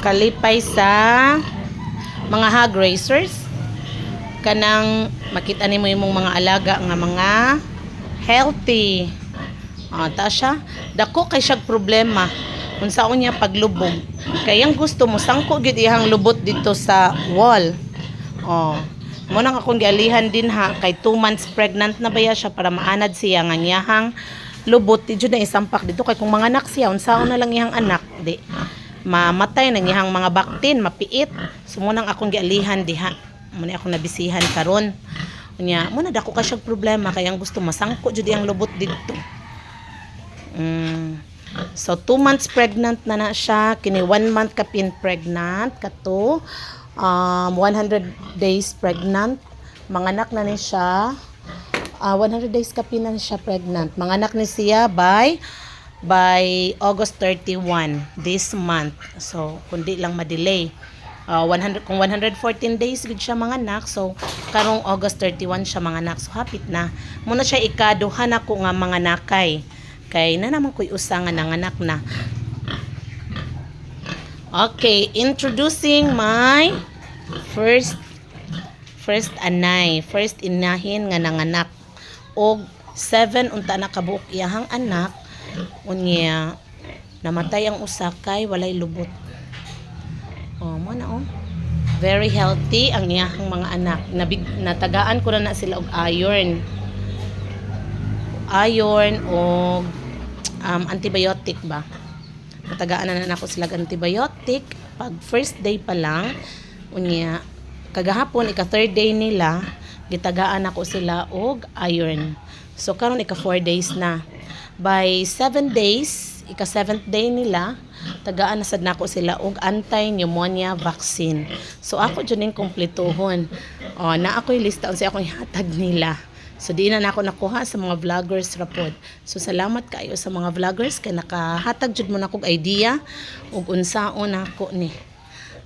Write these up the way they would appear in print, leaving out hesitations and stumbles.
kalipay sa mga hog raisers. Kanang makita nimo imong mga alaga nga mga healthy. Ta siya dako kay siyang problema unsaon niya paglubog. Kay ang gusto mo sangko gyud ihang lubot dito sa wall. Mo nang akong gialihan din ha kay 2 months pregnant na baya siya para maanad siya nga niyahang lubot jud na isampak dito kay kung mga anak siya unsaon na lang ihang anak di mamatay na ihang mga baktin mapiit. So mo nang akong gialihan diha. Mo na akong nabisihan karon. Unya mo na dako ka siyang problema kay ang gusto masangko jud ang lubot dito. So 2 months pregnant na siya kini 1 month ka pin pregnant kato 100 days pregnant manganak na ni siya 100 days ka pin na siya pregnant manganak ni siya by August 31 this month. So kundi lang ma-delay 100 kung 114 days gid siya manganak so karong August 31 siya manganak so hapit na muna siya ikaduhan ako nga manganakay kay na naman ko'y usa nga nanganak na. Okay, introducing my first inahin nga nanganak og 7 unta na kabuok iyahang anak unya namatay ang usa kay walay lubot. Mo na very healthy ang iyahang mga anak. Natagaan ko na sila og iron o antibiotic ba. Natagaan na ako sila og antibiotic pag first day pa lang. Unya kagahapon ika third day nila gitagaan ako sila og iron. So karon ika 4 days na. By 7 days, ika 7th day nila tagaan na sad nako sila og anti-pneumonia vaccine. So ako jud ning kumpletohon. Na ako'y lista unsa akong ihatag nila. So di na nako nakuha sa mga vloggers rapod. So salamat kaayo sa mga vloggers kay nakahatag jud mo nako idea ug unsaon nako ni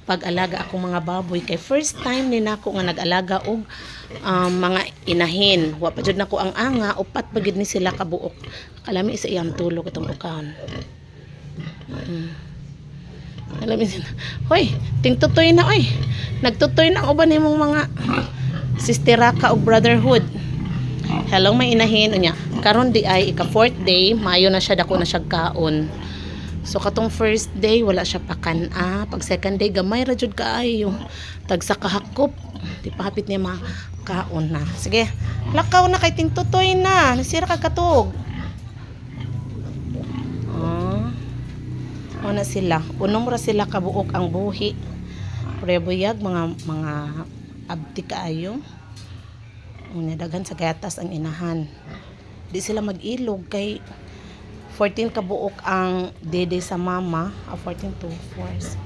pag-alaga akong mga baboy kay first time ni nako nga nag-alaga og mga inahin. Wa pa jud nako ang anga upat pagid ni sila kabuok. Kalami sa iyang tulog itong ukaon. Alam niyo. Hoy, tingtutoy na oy. Nagtutoy na uban nimong mga sisteraka og brotherhood. Hello may inahin unya. Karon di ay ika 4th day, maayo na siya dako na siya kaon. So katong first day wala siya pakana, pag second day gamay ra jud kaayo. Tagsa kahakop, di pa hapit niya makaon na. Sige, lakaw na kay tingtutoy na, nasira ka katog. Una sila, unom ra sila kabuok ang buhi. Prebuyag mga abdi kaayo. Unya daghan sa gatas ang inahan. Di sila mag-ilog kay 14 kabuok ang dede sa mama. 14 to 4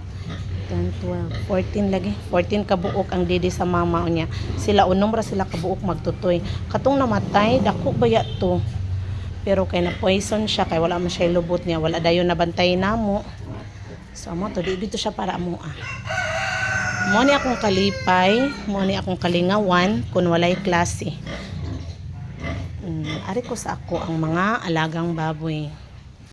10, 12, 14 lagi. 14 kabuok ang dede sa mama unya. Sila unom ra sila kabuok magtutoy. Katong namatay dako baya to. Pero kay na poison siya kay wala man siya lubot niya, wala dayon nabantay namo. So mo to dito siya para mo Mo ni akong kalipay, mo ni akong kalingawan kun walay klase. Ari ko sa ako ang mga alagang baboy.